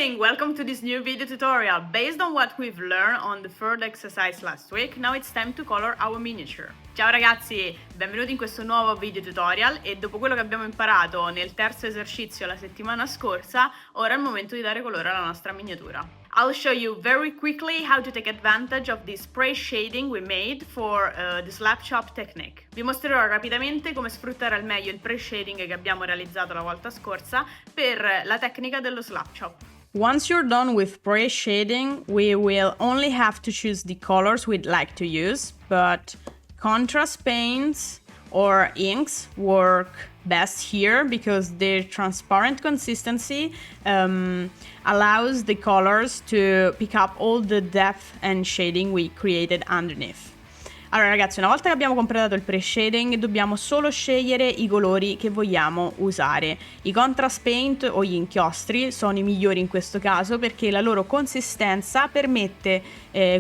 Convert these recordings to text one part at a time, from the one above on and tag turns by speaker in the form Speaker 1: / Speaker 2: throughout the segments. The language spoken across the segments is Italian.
Speaker 1: morning! Welcome to this new video tutorial. Based on what we've learned on the third exercise last week, now it's time to color our miniature. Ciao ragazzi, benvenuti in questo nuovo video tutorial e dopo quello che abbiamo imparato nel terzo esercizio la settimana scorsa, ora è il momento di dare colore alla nostra miniatura. I'll show you very quickly how to take advantage of the spray shading we made for the Slapchop technique. Vi mostrerò rapidamente come sfruttare al meglio il pre-shading che abbiamo realizzato la volta scorsa per la tecnica dello Slapchop.
Speaker 2: Once you're done with pre-shading, we will only have to choose the colors we'd like to use, but contrast paints or inks work best here because their transparent consistency allows the colors to pick up all the depth and shading we created underneath. Allora ragazzi, una volta che abbiamo completato il pre-shading dobbiamo solo scegliere i colori che vogliamo usare. I contrast paint o gli inchiostri sono i migliori in questo caso perché la loro consistenza permette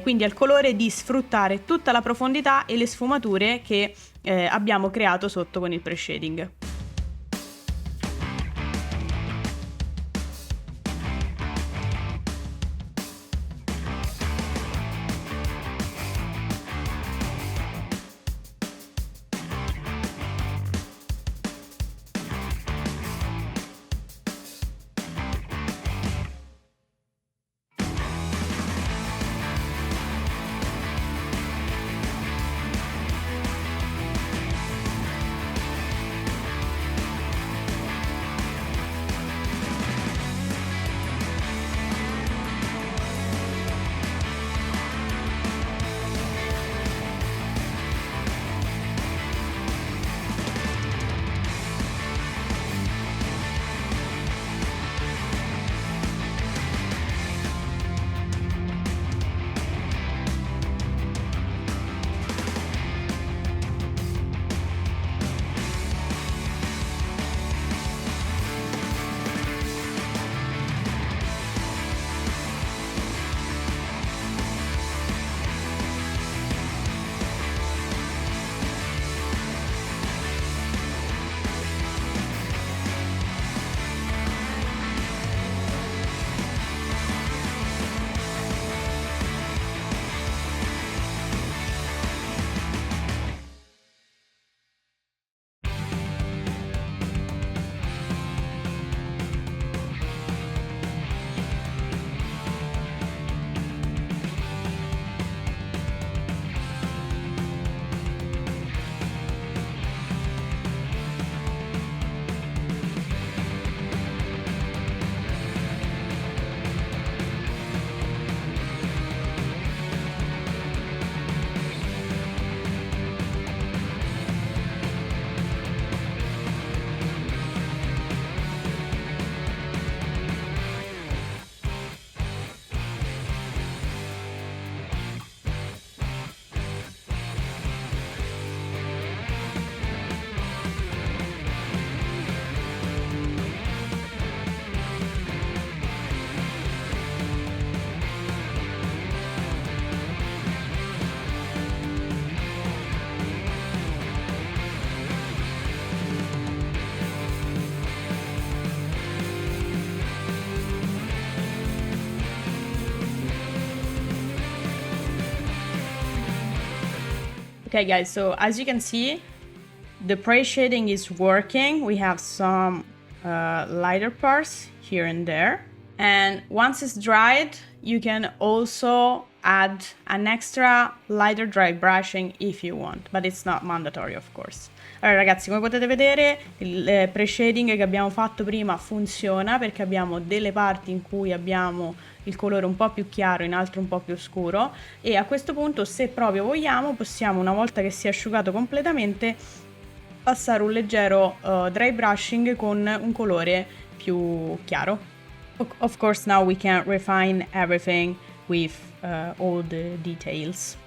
Speaker 2: quindi al colore di sfruttare tutta la profondità e le sfumature che abbiamo creato sotto con il pre-shading. Okay guys, so as you can see, the pre-shading is working. We have some lighter parts here and there. And once it's dried, you can also add an extra lighter dry brushing if you want, but it's not mandatory of course. Allora ragazzi, come potete vedere il pre-shading che abbiamo fatto prima funziona perché abbiamo delle parti in cui abbiamo il colore un po' più chiaro, in altre un po' più scuro e a questo punto, se proprio vogliamo, possiamo, una volta che si è asciugato completamente, passare un leggero dry brushing con un colore più chiaro. Of course now we can refine everything with all the details.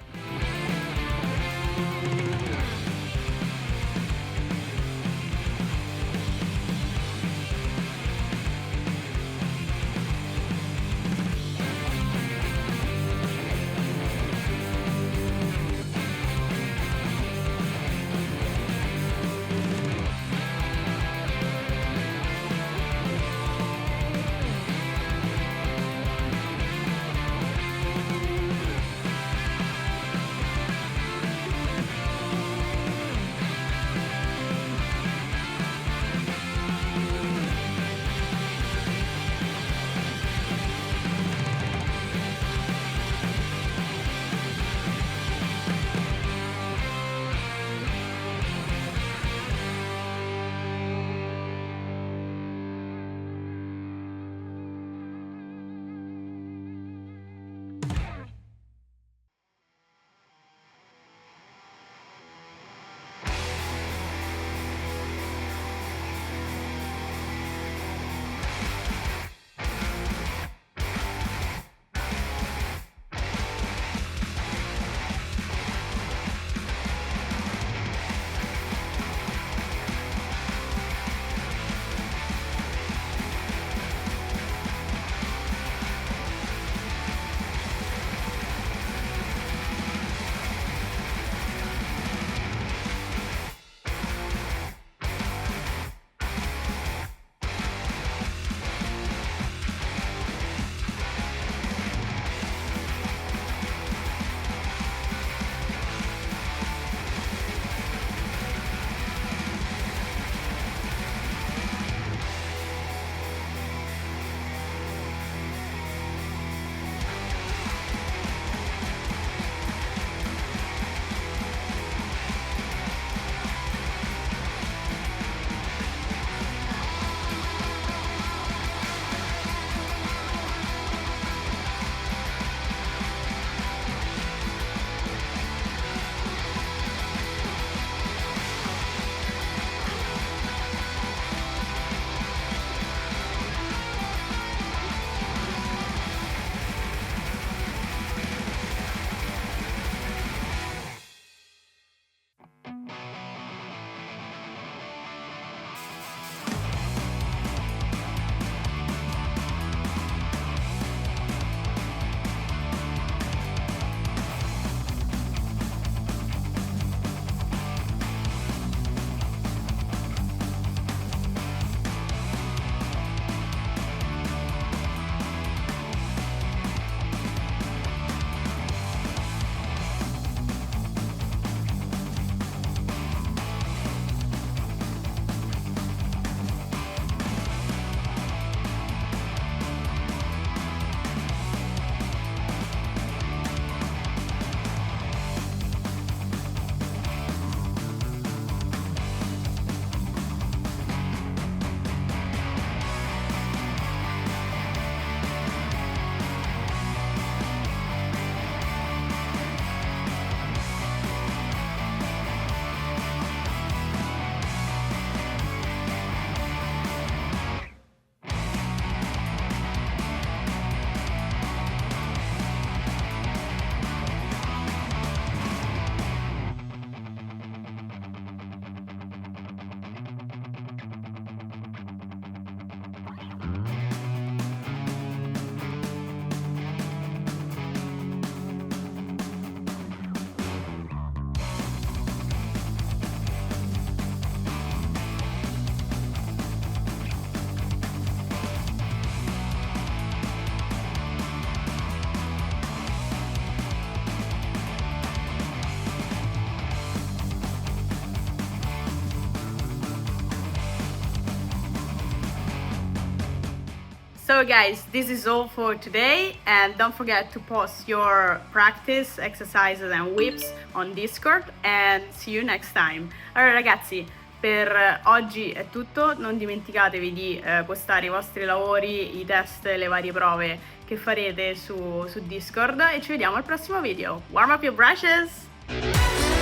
Speaker 1: So guys, this is all for today, and don't forget to post your practice, exercises and whips on Discord, and see you next time. Allora ragazzi, per oggi è tutto, non dimenticatevi di postare i vostri lavori, i test, le varie prove che farete su Discord, e ci vediamo al prossimo video. Warm up your brushes!